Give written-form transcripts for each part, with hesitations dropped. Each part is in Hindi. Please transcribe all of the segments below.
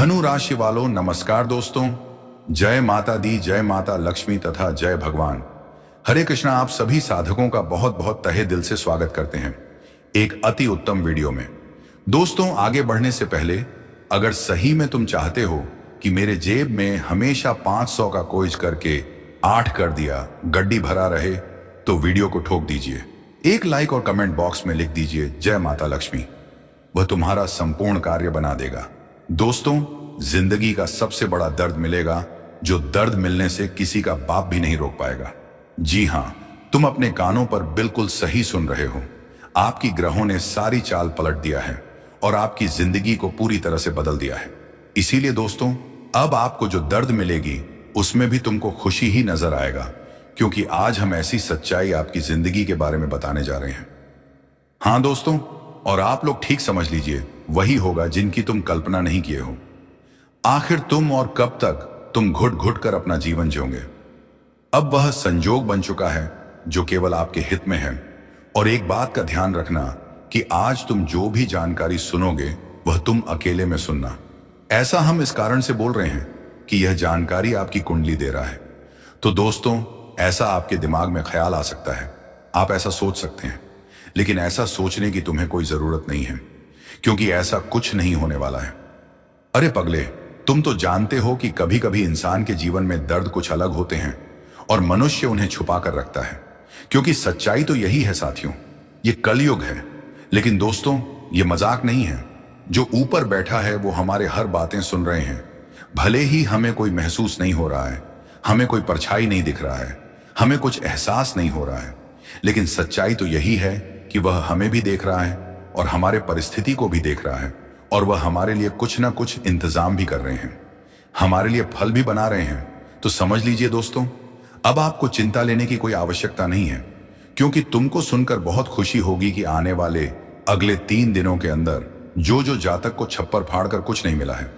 धनु राशि वालों नमस्कार दोस्तों। जय माता दी, जय माता लक्ष्मी तथा जय भगवान। हरे कृष्णा। आप सभी साधकों का बहुत बहुत तहे दिल से स्वागत करते हैं एक अति उत्तम वीडियो में। दोस्तों, आगे बढ़ने से पहले अगर सही में तुम चाहते हो कि मेरे जेब में हमेशा 500 का कोइज करके 8 कर दिया गड्डी भरा रहे, तो वीडियो को ठोक दीजिए। एक लाइक और कमेंट बॉक्स में लिख दीजिए जय माता लक्ष्मी। वह तुम्हारा संपूर्ण कार्य बना देगा। दोस्तों, जिंदगी का सबसे बड़ा दर्द मिलेगा जो दर्द मिलने से किसी का बाप भी नहीं रोक पाएगा। जी हां, तुम अपने कानों पर बिल्कुल सही सुन रहे हो। आपकी ग्रहों ने सारी चाल पलट दिया है और आपकी जिंदगी को पूरी तरह से बदल दिया है। इसीलिए दोस्तों, अब आपको जो दर्द मिलेगी उसमें भी तुमको खुशी ही नजर आएगा, क्योंकि आज हम ऐसी सच्चाई आपकी जिंदगी के बारे में बताने जा रहे हैं। हाँ दोस्तों, और आप लोग ठीक समझ लीजिए, वही होगा जिनकी तुम कल्पना नहीं किए हो। आखिर तुम और कब तक तुम घुट घुट कर अपना जीवन जियोगे। अब वह संजोग बन चुका है जो केवल आपके हित में है। और एक बात का ध्यान रखना कि आज तुम जो भी जानकारी सुनोगे वह तुम अकेले में सुनना। ऐसा हम इस कारण से बोल रहे हैं कि यह जानकारी आपकी कुंडली दे रहा है। तो दोस्तों, ऐसा आपके दिमाग में ख्याल आ सकता है, आप ऐसा सोच सकते हैं, लेकिन ऐसा सोचने की तुम्हें कोई जरूरत नहीं है, क्योंकि ऐसा कुछ नहीं होने वाला है। अरे पगले, तुम तो जानते हो कि कभी कभी इंसान के जीवन में दर्द कुछ अलग होते हैं और मनुष्य उन्हें छुपा कर रखता है, क्योंकि सच्चाई तो यही है साथियों, ये कलयुग है। लेकिन दोस्तों, ये मजाक नहीं है। जो ऊपर बैठा है वो हमारे हर बातें सुन रहे हैं। भले ही हमें कोई महसूस नहीं हो रहा है, हमें कोई परछाई नहीं दिख रहा है, हमें कुछ एहसास नहीं हो रहा है, लेकिन सच्चाई तो यही है कि वह हमें भी देख रहा है और हमारे परिस्थिति को भी देख रहा है, और वह हमारे लिए कुछ ना कुछ इंतजाम भी कर रहे हैं, हमारे लिए फल भी बना रहे हैं। तो समझ लीजिए दोस्तों, अब आपको चिंता लेने की कोई आवश्यकता नहीं है, क्योंकि तुमको सुनकर बहुत खुशी होगी कि आने वाले अगले 3 दिनों के अंदर जो जातक को छप्पर फाड़ कर कुछ नहीं मिला है,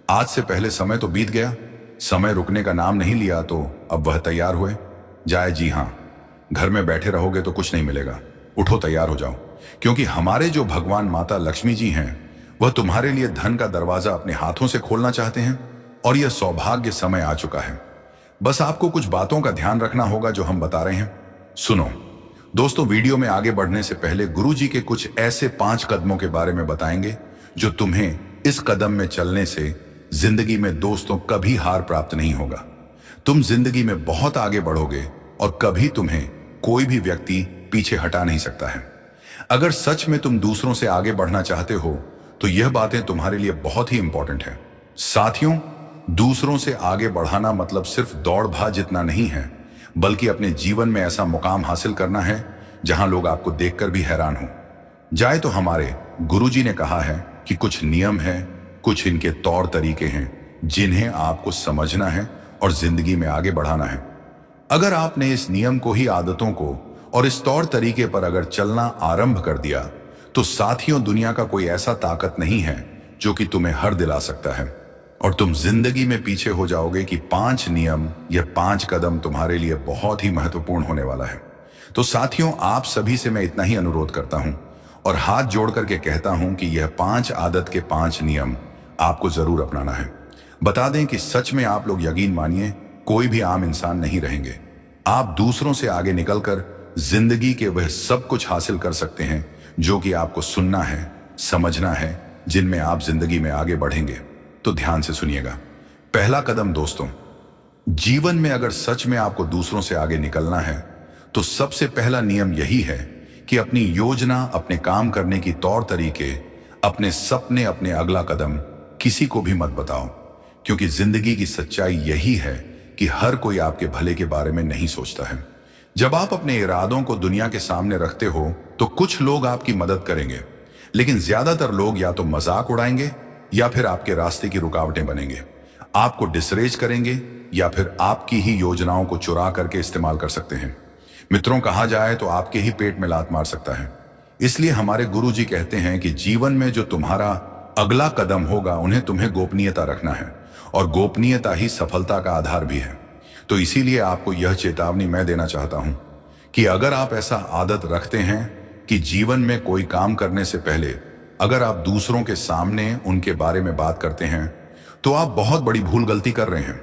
आज से पहले समय तो बीत गया, समय रुकने का नाम नहीं लिया, तो अब वह तैयार हुए जाए। जी हाँ, घर में बैठे रहोगे तो कुछ नहीं मिलेगा। उठो, तैयार हो जाओ, क्योंकि हमारे जो भगवान माता लक्ष्मी जी हैं वह तुम्हारे लिए धन का दरवाजा अपने हाथों से खोलना चाहते हैं, और यह सौभाग्य समय आ चुका है। बस आपको कुछ बातों का ध्यान रखना होगा जो हम बता रहे हैं। सुनो दोस्तों, वीडियो में आगे बढ़ने से पहले गुरु जी के कुछ ऐसे 5 कदमों के बारे में बताएंगे जो तुम्हें इस कदम में चलने से जिंदगी में दोस्तों कभी हार प्राप्त नहीं होगा। तुम जिंदगी में बहुत आगे बढ़ोगे और कभी तुम्हें कोई भी व्यक्ति पीछे हटा नहीं सकता है। अगर सच में तुम दूसरों से आगे बढ़ना चाहते हो तो यह बातें तुम्हारे लिए बहुत ही इंपॉर्टेंट है। साथियों, दूसरों से आगे बढ़ाना मतलब सिर्फ दौड़ भाग जितना नहीं है, बल्कि अपने जीवन में ऐसा मुकाम हासिल करना है जहां लोग आपको देखकर भी हैरान हो जाए। तो हमारे गुरुजी ने कहा है कि कुछ नियम है, कुछ इनके तौर तरीके हैं जिन्हें आपको समझना है और जिंदगी में आगे बढ़ाना है। अगर आपने इस नियम को ही आदतों को और इस तौर तरीके पर अगर चलना आरंभ कर दिया, तो साथियों, दुनिया का कोई ऐसा ताकत नहीं है जो कि तुम्हें हर दिला सकता है, और तुम जिंदगी में पीछे हो जाओगे कि 5 नियम या 5 कदम तुम्हारे लिए बहुत ही महत्वपूर्ण होने वाला है। तो साथियों, आप सभी से मैं इतना ही अनुरोध करता हूं और हाथ जोड़ करके कहता हूं कि यह 5 आदत के 5 नियम आपको जरूर अपनाना है। बता दें कि सच में आप लोग यकीन मानिए, कोई भी आम इंसान नहीं रहेंगे। आप दूसरों से आगे निकलकर जिंदगी के वह सब कुछ हासिल कर सकते हैं जो कि आपको सुनना है, समझना है, जिनमें आप जिंदगी में आगे बढ़ेंगे। तो ध्यान से सुनिएगा। पहला कदम दोस्तों, जीवन में अगर सच में आपको दूसरों से आगे निकलना है तो सबसे पहला नियम यही है कि अपनी योजना, अपने काम करने की तौर तरीके, अपने सपने, अपने अगला कदम किसी को भी मत बताओ, क्योंकि जिंदगी की सच्चाई यही है कि हर कोई आपके भले के बारे में नहीं सोचता है। जब आप अपने इरादों को दुनिया के सामने रखते हो तो कुछ लोग आपकी मदद करेंगे, लेकिन ज्यादातर लोग या तो मजाक उड़ाएंगे या फिर आपके रास्ते की रुकावटें बनेंगे, आपको डिसरेज करेंगे या फिर आपकी ही योजनाओं को चुरा करके इस्तेमाल कर सकते हैं। मित्रों, कहा जाए तो आपके ही पेट में लात मार सकता है। इसलिए हमारे गुरु जी कहते हैं कि जीवन में जो तुम्हारा अगला कदम होगा उन्हें तुम्हें गोपनीयता रखना है, और गोपनीयता ही सफलता का आधार भी है। तो इसीलिए आपको यह चेतावनी मैं देना चाहता हूं कि अगर आप ऐसा आदत रखते हैं कि जीवन में कोई काम करने से पहले अगर आप दूसरों के सामने उनके बारे में बात करते हैं तो आप बहुत बड़ी भूल गलती कर रहे हैं।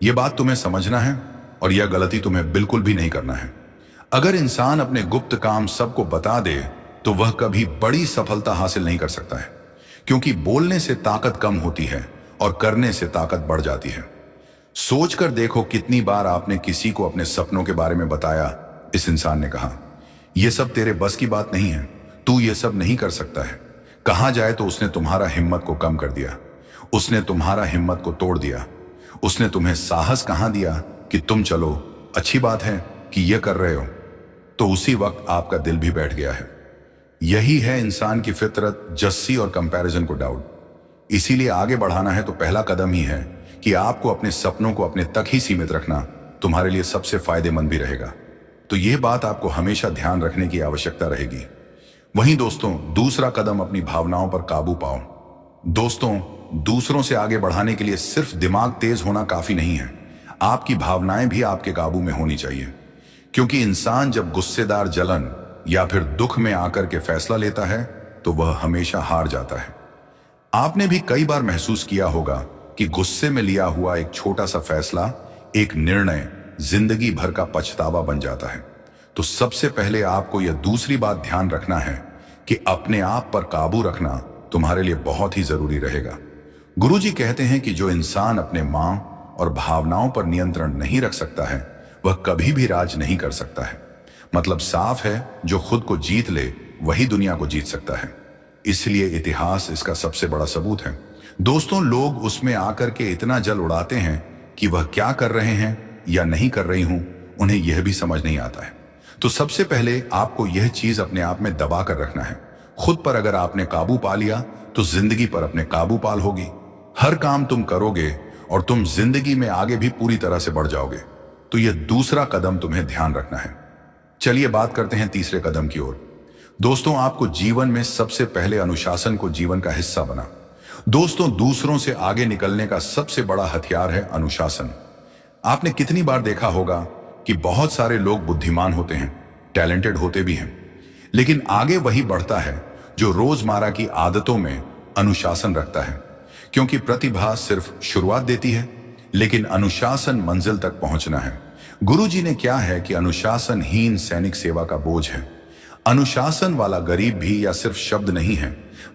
यह बात तुम्हें समझना है और यह गलती तुम्हें बिल्कुल भी नहीं करना है। अगर इंसान अपने गुप्त काम सबको बता दे तो वह कभी बड़ी सफलता हासिल नहीं कर सकता है, क्योंकि बोलने से ताकत कम होती है और करने से ताकत बढ़ जाती है। सोचकर देखो कितनी बार आपने किसी को अपने सपनों के बारे में बताया। इस इंसान ने कहा, यह सब तेरे बस की बात नहीं है, तू ये सब नहीं कर सकता है। कहा जाए तो उसने तुम्हारा हिम्मत को कम कर दिया, उसने तुम्हारा हिम्मत को तोड़ दिया। उसने तुम्हें साहस कहां दिया कि तुम चलो, अच्छी बात है कि यह कर रहे हो, तो उसी वक्त आपका दिल भी बैठ गया है। यही है इंसान की फितरत, जस्सी और कंपैरिजन को डाउट। इसीलिए आगे बढ़ाना है तो पहला कदम ही है कि आपको अपने सपनों को अपने तक ही सीमित रखना तुम्हारे लिए सबसे फायदेमंद भी रहेगा। तो यह बात आपको हमेशा ध्यान रखने की आवश्यकता रहेगी। वहीं दोस्तों, दूसरा कदम अपनी भावनाओं पर काबू पाओ। दोस्तों, दूसरों से आगे बढ़ाने के लिए सिर्फ दिमाग तेज होना काफी नहीं है, आपकी भावनाएं भी आपके काबू में होनी चाहिए। क्योंकि इंसान जब गुस्सेदार, जलन या फिर दुख में आकर के फैसला लेता है तो वह हमेशा हार जाता है। आपने भी कई बार महसूस किया होगा कि गुस्से में लिया हुआ एक छोटा सा फैसला, एक निर्णय जिंदगी भर का पछतावा बन जाता है। तो सबसे पहले आपको यह दूसरी बात ध्यान रखना है कि अपने आप पर काबू रखना तुम्हारे लिए बहुत ही जरूरी रहेगा। गुरुजी कहते हैं कि जो इंसान अपने मां और भावनाओं पर नियंत्रण नहीं रख सकता है वह कभी भी राज नहीं कर सकता है। मतलब साफ है, जो खुद को जीत ले वही दुनिया को जीत सकता है। इसलिए इतिहास इसका सबसे बड़ा सबूत है। दोस्तों, लोग उसमें आकर के इतना जल उड़ाते हैं कि वह क्या कर रहे हैं या नहीं कर रही हूं उन्हें यह भी समझ नहीं आता है। तो सबसे पहले आपको यह चीज अपने आप में दबा कर रखना है। खुद पर अगर आपने काबू पा लिया तो जिंदगी पर अपने काबू पाल होगी। हर काम तुम करोगे और तुम जिंदगी में आगे भी पूरी तरह से बढ़ जाओगे। तो यह दूसरा कदम तुम्हें ध्यान रखना है। चलिए बात करते हैं तीसरे कदम की ओर। दोस्तों, आपको जीवन में सबसे पहले अनुशासन को जीवन का हिस्सा बना। दोस्तों, दूसरों से आगे निकलने का सबसे बड़ा हथियार है अनुशासन। आपने कितनी बार देखा होगा कि बहुत सारे लोग बुद्धिमान होते हैं, टैलेंटेड होते भी हैं, लेकिन आगे वही बढ़ता है जो रोजमर्रा की आदतों में अनुशासन रखता है। क्योंकि प्रतिभा सिर्फ शुरुआत देती है, लेकिन अनुशासन मंजिल तक पहुंचना है। गुरुजी ने क्या है कि अनुशासनहीन सैनिक सेवा का बोझ है। अनुशासन वाला गरीब भी या सिर्फ शब्द नहीं है,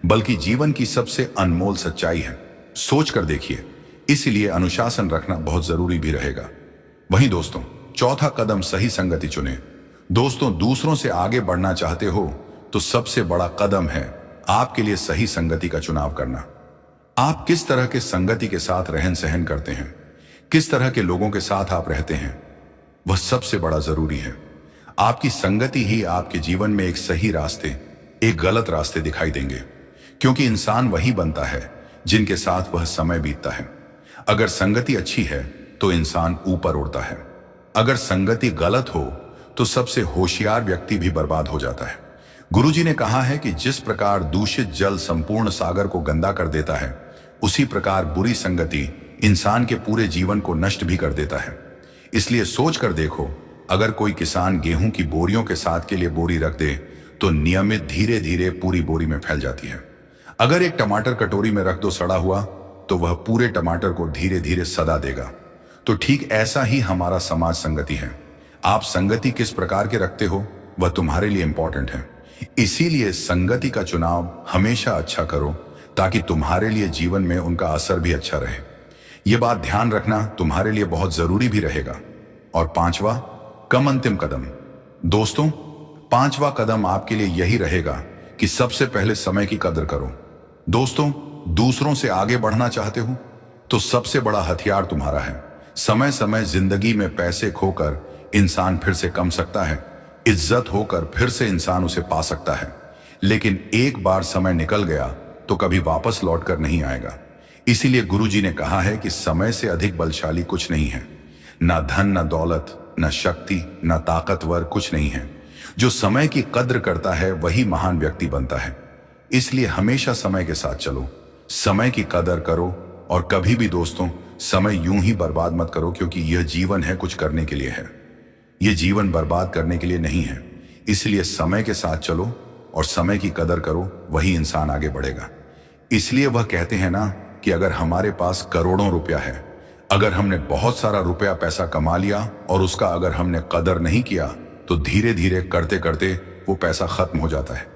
बल्कि जीवन की सबसे अनमोल सच्चाई है। सोच कर देखिए, इसलिए अनुशासन रखना बहुत जरूरी भी रहेगा। वहीं दोस्तों, चौथा कदम सही संगति चुने। दोस्तों, दूसरों से आगे बढ़ना चाहते हो तो सबसे बड़ा कदम है आपके लिए सही संगति का चुनाव करना। आप किस तरह के संगति के साथ रहन सहन करते हैं, किस तरह के लोगों के साथ आप रहते हैं, वह सबसे बड़ा जरूरी है। आपकी संगति ही आपके जीवन में एक सही रास्ते, एक गलत रास्ते दिखाई देंगे। क्योंकि इंसान वही बनता है जिनके साथ वह समय बीतता है। अगर संगति अच्छी है तो इंसान ऊपर उड़ता है, अगर संगति गलत हो तो सबसे होशियार व्यक्ति भी बर्बाद हो जाता है। गुरुजी ने कहा है कि जिस प्रकार दूषित जल संपूर्ण सागर को गंदा कर देता है, उसी प्रकार बुरी संगति इंसान के पूरे जीवन को नष्ट भी कर देता है। इसलिए सोच कर देखो, अगर कोई किसान गेहूं की बोरियों के साथ के लिए बोरी रख दे तो नियमित धीरे धीरे पूरी बोरी में फैल जाती है। अगर एक टमाटर कटोरी में रख दो सड़ा हुआ, तो वह पूरे टमाटर को धीरे धीरे सदा देगा। तो ठीक ऐसा ही हमारा समाज संगति है। आप संगति किस प्रकार के रखते हो वह तुम्हारे लिए इंपॉर्टेंट है। इसीलिए संगति का चुनाव हमेशा अच्छा करो, ताकि तुम्हारे लिए जीवन में उनका असर भी अच्छा रहे। यह बात ध्यान रखना तुम्हारे लिए बहुत जरूरी भी रहेगा। और पांचवा कम अंतिम कदम। दोस्तों, पांचवा कदम आपके लिए यही रहेगा कि सबसे पहले समय की कदर करो। दोस्तों, दूसरों से आगे बढ़ना चाहते हो तो सबसे बड़ा हथियार तुम्हारा है। समय समय जिंदगी में पैसे खोकर इंसान फिर से कम सकता है, इज्जत होकर फिर से इंसान उसे पा सकता है, लेकिन एक बार समय निकल गया तो कभी वापस लौट कर नहीं आएगा। इसीलिए गुरुजी ने कहा है कि समय से अधिक बलशाली कुछ नहीं है। ना धन, ना दौलत, ना शक्ति, ना ताकतवर कुछ नहीं है। जो समय की कद्र करता है वही महान व्यक्ति बनता है। इसलिए हमेशा समय के साथ चलो, समय की कदर करो और कभी भी दोस्तों समय यूं ही बर्बाद मत करो, क्योंकि यह जीवन है कुछ करने के लिए है, यह जीवन बर्बाद करने के लिए नहीं है। इसलिए समय के साथ चलो और समय की कदर करो, वही इंसान आगे बढ़ेगा। इसलिए वह कहते हैं ना कि अगर हमारे पास करोड़ों रुपया है, अगर हमने बहुत सारा रुपया पैसा कमा लिया और उसका अगर हमने कदर नहीं किया तो धीरे धीरे करते करते वो पैसा खत्म हो जाता है।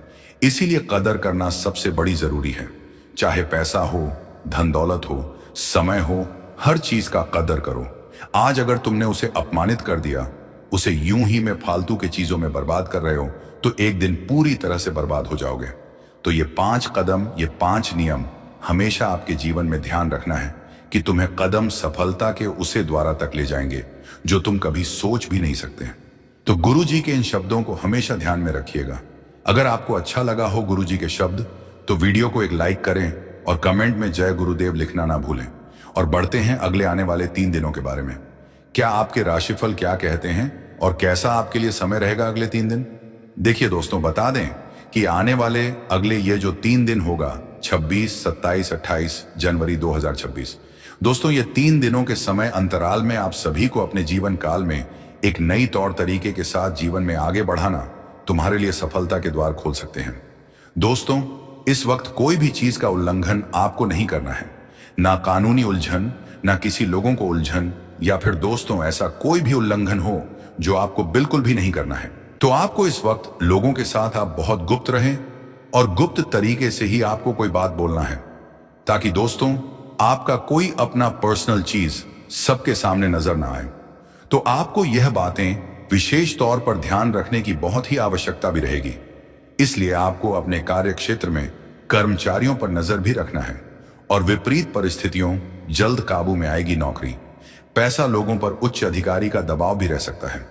इसीलिए कदर करना सबसे बड़ी जरूरी है। चाहे पैसा हो, धन दौलत हो, समय हो, हर चीज का कदर करो। आज अगर तुमने उसे अपमानित कर दिया, उसे यूं ही में फालतू के चीजों में बर्बाद कर रहे हो, तो एक दिन पूरी तरह से बर्बाद हो जाओगे। तो ये 5 कदम, ये 5 नियम हमेशा आपके जीवन में ध्यान रखना है कि तुम्हें कदम सफलता के उसे द्वारा तक ले जाएंगे जो तुम कभी सोच भी नहीं सकते। तो गुरु जी के इन शब्दों को हमेशा ध्यान में रखिएगा। अगर आपको अच्छा लगा हो गुरु जी के शब्द, तो वीडियो को एक लाइक करें और कमेंट में जय गुरुदेव लिखना ना भूलें। और बढ़ते हैं अगले आने वाले 3 दिनों के बारे में। क्या आपके राशिफल क्या कहते हैं और कैसा आपके लिए समय रहेगा अगले 3 दिन? देखिए दोस्तों, बता दें कि आने वाले अगले ये जो 3 दिन होगा, 26, 27, 28 जनवरी 2026, दोस्तों ये 3 दिनों के समय अंतराल में आप सभी को अपने जीवन काल में एक नई तौर तरीके के साथ जीवन में आगे बढ़ाना तुम्हारे लिए सफलता के द्वार खोल सकते हैं। दोस्तों, इस वक्त कोई भी चीज का उल्लंघन आपको नहीं करना है, ना कानूनी उलझन, ना किसी लोगों को उलझन, या फिर दोस्तों ऐसा कोई भी उल्लंघन हो जो आपको बिल्कुल भी नहीं करना है। तो आपको इस वक्त लोगों के साथ आप बहुत गुप्त रहें और गुप्त तरीके से ही आपको कोई बात बोलना है, ताकि दोस्तों आपका कोई अपना पर्सनल चीज सबके सामने नजर ना आए। तो आपको यह बातें विशेष तौर पर ध्यान रखने की बहुत ही आवश्यकता भी रहेगी। इसलिए आपको अपने कार्य क्षेत्र में कर्मचारियों पर नजर भी रखना है और विपरीत परिस्थितियों जल्द काबू में आएगी नौकरी, पैसा, लोगों पर उच्च अधिकारी का दबाव भी रह सकता है।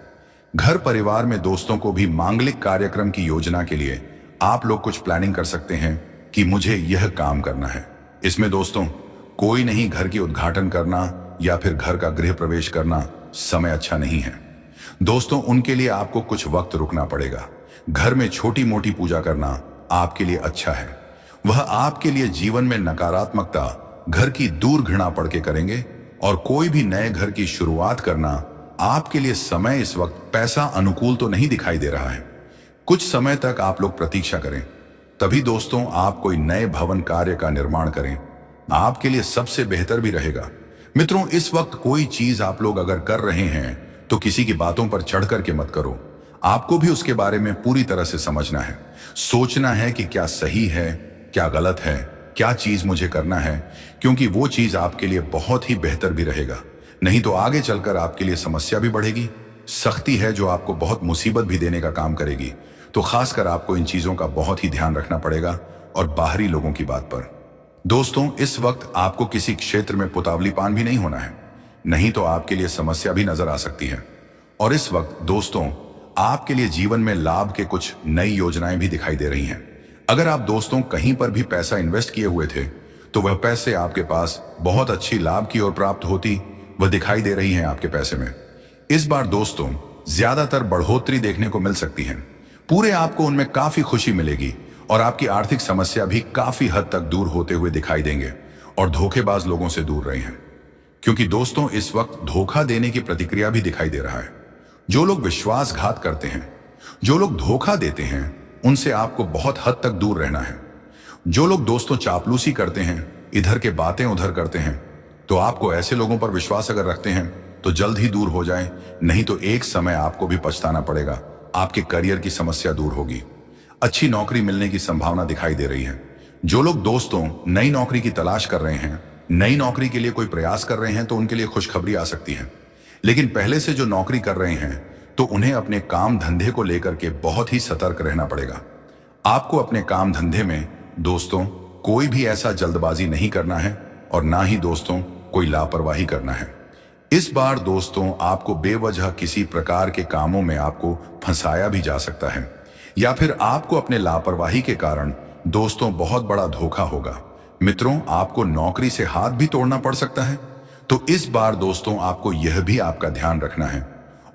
घर परिवार में दोस्तों को भी मांगलिक कार्यक्रम की योजना के लिए आप लोग कुछ प्लानिंग कर सकते हैं कि मुझे यह काम करना है। इसमें दोस्तों कोई नहीं घर की उद्घाटन करना या फिर घर का गृह प्रवेश करना समय अच्छा नहीं है। दोस्तों उनके लिए आपको कुछ वक्त रुकना पड़ेगा। घर में छोटी मोटी पूजा करना आपके लिए अच्छा है। वह आपके लिए जीवन में नकारात्मकता, घर की दूर घृणा पड़ के करेंगे और कोई भी नए घर की शुरुआत करना आपके लिए समय इस वक्त पैसा अनुकूल तो नहीं दिखाई दे रहा है। कुछ समय तक आप लोग प्रतीक्षा करें, तभी दोस्तों आप कोई नए भवन कार्य का निर्माण करें, आपके लिए सबसे बेहतर भी रहेगा। मित्रों, इस वक्त कोई चीज आप लोग अगर कर रहे हैं तो किसी की बातों पर चढ़ करके मत करो। आपको भी उसके बारे में पूरी तरह से समझना है, सोचना है कि क्या सही है, क्या गलत है, क्या चीज मुझे करना है, क्योंकि वो चीज आपके लिए बहुत ही बेहतर भी रहेगा। नहीं तो आगे चलकर आपके लिए समस्या भी बढ़ेगी, सख्ती है जो आपको बहुत मुसीबत भी देने का काम करेगी। तो खासकर आपको इन चीजों का बहुत ही ध्यान रखना पड़ेगा और बाहरी लोगों की बात पर। दोस्तों इस वक्त आपको किसी क्षेत्र में पुतावलीपान भी नहीं होना है, नहीं तो आपके लिए समस्या भी नजर आ सकती है। और इस वक्त दोस्तों आपके लिए जीवन में लाभ के कुछ नई योजनाएं भी दिखाई दे रही हैं। अगर आप दोस्तों कहीं पर भी पैसा इन्वेस्ट किए हुए थे तो वह पैसे आपके पास बहुत अच्छी लाभ की ओर प्राप्त होती, वह दिखाई दे रही हैं आपके पैसे में। इस बार दोस्तों ज्यादातर बढ़ोतरी देखने को मिल सकती है, पूरे आपको उनमें काफी खुशी मिलेगी और आपकी आर्थिक समस्या भी काफी हद तक दूर होते हुए दिखाई देंगे और धोखेबाज लोगों से दूर रहे हैं, क्योंकि दोस्तों इस वक्त धोखा देने की प्रतिक्रिया भी दिखाई दे रहा है। जो लोग विश्वासघात करते हैं, जो लोग धोखा देते हैं, उनसे आपको बहुत हद तक दूर रहना है। जो लोग दोस्तों चापलूसी करते हैं, इधर के बातें उधर करते हैं, तो आपको ऐसे लोगों पर विश्वास अगर रखते हैं तो जल्द ही दूर हो जाएं, नहीं तो एक समय आपको भी पछताना पड़ेगा। आपके करियर की समस्या दूर होगी, अच्छी नौकरी मिलने की संभावना दिखाई दे रही है। जो लोग दोस्तों नई नौकरी की तलाश कर रहे हैं, नई नौकरी के लिए कोई प्रयास कर रहे हैं, तो उनके लिए खुशखबरी आ सकती है। लेकिन पहले से जो नौकरी कर रहे हैं तो उन्हें अपने काम धंधे को लेकर के बहुत ही सतर्क रहना पड़ेगा। आपको अपने काम धंधे में दोस्तों कोई भी ऐसा जल्दबाजी नहीं करना है और ना ही दोस्तों कोई लापरवाही करना है। इस बार दोस्तों आपको बेवजह किसी प्रकार के कामों में आपको फंसाया भी जा सकता है, या फिर आपको अपने लापरवाही के कारण दोस्तों बहुत बड़ा धोखा होगा। मित्रों आपको नौकरी से हाथ भी तोड़ना पड़ सकता है। तो इस बार दोस्तों आपको यह भी आपका ध्यान रखना है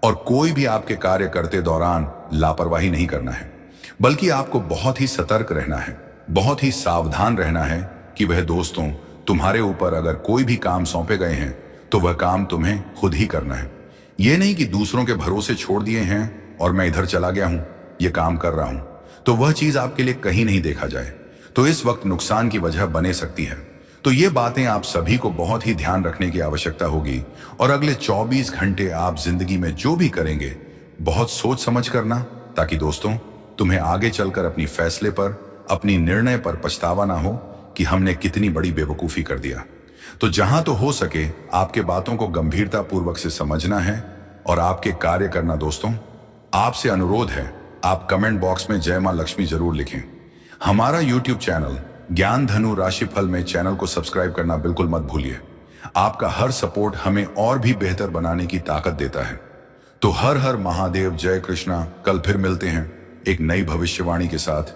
और कोई भी आपके कार्य करते दौरान लापरवाही नहीं करना है, बल्कि आपको बहुत ही सतर्क रहना है, बहुत ही सावधान रहना है कि वह दोस्तों तुम्हारे ऊपर अगर कोई भी काम सौंपे गए हैं तो वह काम तुम्हें खुद ही करना है। यह नहीं कि दूसरों के भरोसे छोड़ दिए हैं और मैं इधर चला गया हूं, ये काम कर रहा हूं, तो वह चीज आपके लिए कहीं नहीं देखा जाए, तो इस वक्त नुकसान की वजह बने सकती है। तो ये बातें आप सभी को बहुत ही ध्यान रखने की आवश्यकता होगी और अगले 24 घंटे आप जिंदगी में जो भी करेंगे बहुत सोच समझ करना, ताकि दोस्तों तुम्हें आगे चलकर अपनी फैसले पर, अपनी निर्णय पर पछतावा ना हो कि हमने कितनी बड़ी बेवकूफी कर दिया। तो जहां तो हो सके आपके बातों को गंभीरता पूर्वक से समझना है और आपके कार्य करना। दोस्तों आपसे अनुरोध है, आप कमेंट बॉक्स में जय मां लक्ष्मी जरूर लिखें। हमारा यूट्यूब चैनल ज्ञान धनु राशिफल में चैनल को सब्सक्राइब करना बिल्कुल मत भूलिए। आपका हर सपोर्ट हमें और भी बेहतर बनाने की ताकत देता है। तो हर हर महादेव, जय कृष्णा। कल फिर मिलते हैं एक नई भविष्यवाणी के साथ।